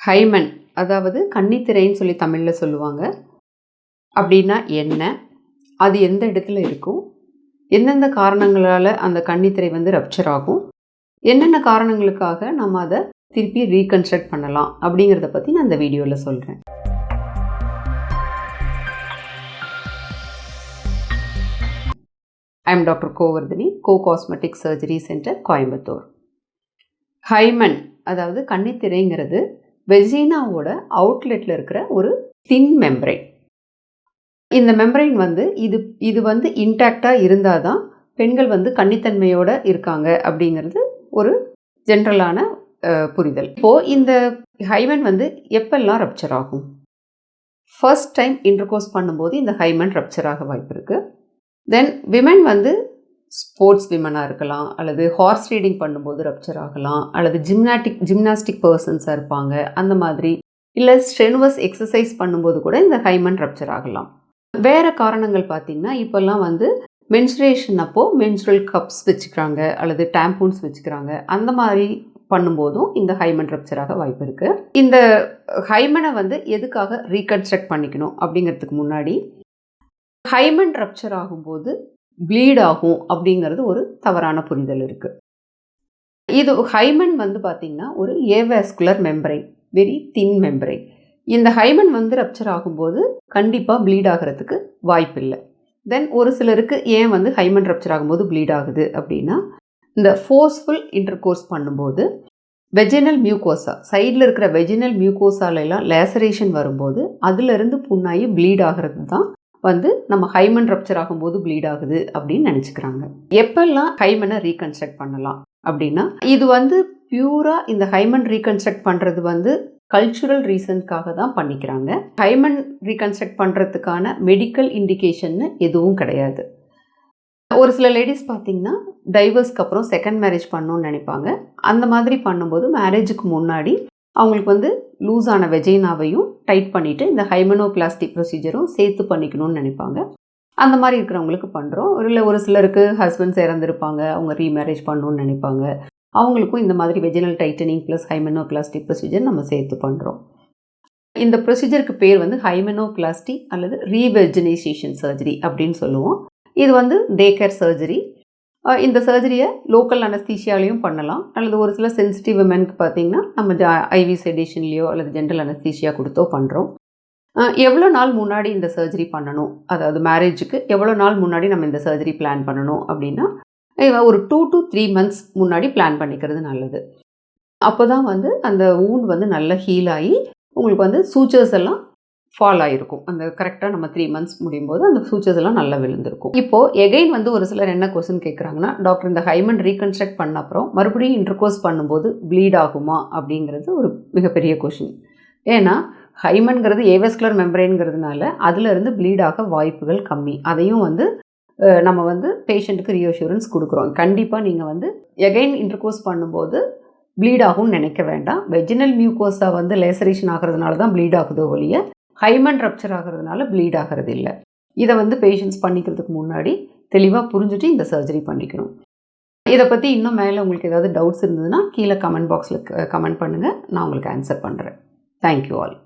Hymen அதாவது கன்னித்திரைன்னு சொல்லி தமிழில் சொல்லுவாங்க. அப்படின்னா என்ன? அது எந்த இடத்துல இருக்கும்? எந்தெந்த காரணங்களால் அந்த கன்னித்திரை வந்து ரப்சர் ஆகும்? என்னென்ன காரணங்களுக்காக நம்ம அதை திருப்பி ரீகன்ஸ்ட்ரக்ட் பண்ணலாம் அப்படிங்கிறத பற்றி நான் இந்த வீடியோவில் சொல்கிறேன். I am doctor Govardhini, cosmetic surgery centre, Coimbatore. Hymen அதாவது கன்னித்திரைங்கிறது வெஜினாவோட அவுட்லெட்டில் இருக்கிற ஒரு தின் மெம்பரைன். இந்த மெம்பரைன் வந்து இது வந்து இன்டாக்டாக இருந்தால் தான் பெண்கள் வந்து கன்னித்தன்மையோடு இருக்காங்க அப்படிங்கிறது ஒரு ஜென்ரலான புரிதல். இப்போது இந்த ஹைமன் வந்து எப்பெல்லாம் ரப்சர் ஆகும்? ஃபர்ஸ்ட் டைம் இன்டர்கோர்ஸ் பண்ணும்போது இந்த ஹைமன் ரப்சர் ஆக வாய்ப்பு இருக்குது. தென் விமன் வந்து ஸ்போர்ட்ஸ் விமனாக இருக்கலாம், அல்லது ஹார்ஸ் ரைடிங் பண்ணும்போது ரப்சர் ஆகலாம், அல்லது ஜிம்னாஸ்டிக் பர்சன்ஸாக இருப்பாங்க அந்த மாதிரி, இல்லை ஸ்ட்ரெனுவஸ் எக்ஸசைஸ் பண்ணும்போது கூட இந்த ஹைமன் ரப்சர் ஆகலாம். வேறு காரணங்கள் பார்த்திங்கன்னா இப்போல்லாம் வந்து மென்ஸ்ட்ரேஷன் அப்போது மென்ஸ்ட்ரல் கப்ஸ் வச்சுக்கிறாங்க அல்லது டேம்பூன்ஸ் வச்சுக்கிறாங்க. அந்த மாதிரி பண்ணும்போதும் இந்த ஹைமன் ரப்சராக வாய்ப்பு இருக்குது. இந்த ஹைமனை வந்து எதுக்காக ரீகன்ஸ்ட்ரக்ட் பண்ணிக்கணும் அப்படிங்கிறதுக்கு முன்னாடி, ஹைமன் ரப்சர் ஆகும்போது ப்ளீட் ஆகும் அப்படிங்கிறது ஒரு தவறான புரிதல் இருக்குது. இது ஹைமன் வந்து பார்த்திங்கன்னா ஒரு avascular membrane, very thin membrane. இந்த ஹைமன் வந்து ரப்சர் ஆகும்போது கண்டிப்பாக ப்ளீட் ஆகிறதுக்கு வாய்ப்பு இல்லை. தென் ஒரு சிலருக்கு ஏன் வந்து ஹைமன் ரப்சர் ஆகும்போது ப்ளீட் ஆகுது அப்படின்னா, இந்த ஃபோர்ஸ்ஃபுல் இன்டர்கோர்ஸ் பண்ணும்போது வெஜினல் மியூகோசா, சைடில் இருக்கிற வெஜினல் மியூகோசாலெல்லாம் லேசரேஷன் வரும்போது அதிலிருந்து புண்ணாகி ப்ளீட் ஆகிறது தான் வந்து நம்ம ஹைமன் ரப்சர் ஆகும்போது ப்ளீட் ஆகுது அப்படின்னு நினச்சிக்கிறாங்க. எப்பெல்லாம் ஹைமனை ரீகன்ஸ்ட்ரக்ட் பண்ணலாம் அப்படின்னா, இது வந்து பியூராக இந்த ஹைமன் ரீகன்ஸ்ட்ரக்ட் பண்ணுறது வந்து கல்ச்சுரல் ரீசனுக்காக தான் பண்ணிக்கிறாங்க. ஹைமன் ரீகன்ஸ்ட்ரக்ட் பண்ணுறதுக்கான மெடிக்கல் இண்டிகேஷன்னு எதுவும் கிடையாது. ஒரு சில லேடிஸ் பார்த்திங்கன்னா டைவர்ஸ்க்கு அப்புறம் செகண்ட் மேரேஜ் பண்ணணும்னு நினைப்பாங்க. அந்த மாதிரி பண்ணும்போது மேரேஜுக்கு முன்னாடி அவங்களுக்கு வந்து லூஸான வெஜைனாவையும் டைட் பண்ணிவிட்டு இந்த ஹைமனோபிளாஸ்டி ப்ரொசீஜரும் சேர்த்து பண்ணிக்கணும்னு நினைப்பாங்க. அந்த மாதிரி இருக்கிறவங்களுக்கு பண்ணுறோம். இல்லை ஒரு சிலருக்கு ஹஸ்பண்ட்ஸ் இறந்துருப்பாங்க, அவங்க ரீமேரேஜ் பண்ணணும்னு நினைப்பாங்க. அவங்களுக்கும் இந்த மாதிரி வெஜினல் டைட்டனிங் ப்ளஸ் ஹைமனோபிளாஸ்டி ப்ரொசீஜர் நம்ம சேர்த்து பண்ணுறோம். இந்த ப்ரொசீஜருக்கு பேர் வந்து ஹைமனோபிளாஸ்டி அல்லது ரீவெர்ஜினைசேஷன் சர்ஜரி அப்படின்னு சொல்லுவோம். இது வந்து டே கேர் சர்ஜரி. இந்த சர்ஜரியை லோக்கல் அனஸ்தீஷியாலையும் பண்ணலாம், அல்லது ஒரு சில சென்சிட்டிவ் விமென்க்கு பார்த்திங்கன்னா நம்ம ஐவி செடேஷன்லேயோ அல்லது ஜென்ரல் அனஸ்தீஷியா கொடுத்தோ பண்ணுறோம். எவ்வளோ நாள் முன்னாடி இந்த சர்ஜரி பண்ணணும், அதாவது மேரேஜுக்கு எவ்வளோ நாள் முன்னாடி நம்ம இந்த சர்ஜரி பிளான் பண்ணணும் அப்படின்னா, ஒரு 2 to 3 months முன்னாடி பிளான் பண்ணிக்கிறது நல்லது. அப்போ தான் வந்து அந்த ஊண்ட் வந்து நல்லா ஹீல் ஆகி உங்களுக்கு வந்து சூச்சர்ஸ் எல்லாம் ஃபால் ஆகிருக்கும். அந்த கரெக்டாக நம்ம 3 months முடியும் போது அந்த சூச்சர்ஸ் எல்லாம் நல்லா விழுந்திருக்கும். இப்போது எகைன் வந்து ஒரு சிலர் என்ன கொஸ்டின் கேட்குறாங்கன்னா, டாக்டர் இந்த ஹைமன் ரீகன்ஸ்ட்ரக்ட் பண்ண அப்புறம் மறுபடியும் இன்டர்கோர்ஸ் பண்ணும்போது ப்ளீட் ஆகுமா அப்படிங்கிறது ஒரு மிகப்பெரிய கொஸ்டின். ஏன்னா ஹைமன்கிறது ஏவாஸ்குலர் மெம்பரைன்ங்கிறதுனால அதிலிருந்து ப்ளீட் ஆக வாய்ப்புகள் கம்மி. அதையும் வந்து நம்ம வந்து பேஷண்ட்டுக்கு ரீஅஷூரன்ஸ் கொடுக்குறோம். கண்டிப்பாக நீங்கள் வந்து எகைன் இன்டர்கோர்ஸ் பண்ணும்போது ப்ளீட் ஆகும்னு நினைக்க வேண்டாம். வெஜினல் மியூகோஸா வந்து லேசரேஷன் ஆகிறதுனால தான் ப்ளீட் ஆகுதோ ஒழிய ஹைமன் ரப்சர் ஆகிறதுனால ப்ளீட் ஆகிறது இல்லை. இதை வந்து பேஷண்ட்ஸ் பண்ணிக்கிறதுக்கு முன்னாடி தெளிவாக புரிஞ்சுட்டு இந்த சர்ஜரி பண்ணிக்கணும். இதை பற்றி இன்னும் மேலே உங்களுக்கு ஏதாவது டவுட்ஸ் இருந்ததுன்னா கீழே கமெண்ட் பாக்ஸில் கமெண்ட் பண்ணுங்கள், நான் உங்களுக்கு ஆன்சர் பண்ணுறேன். Thank you all.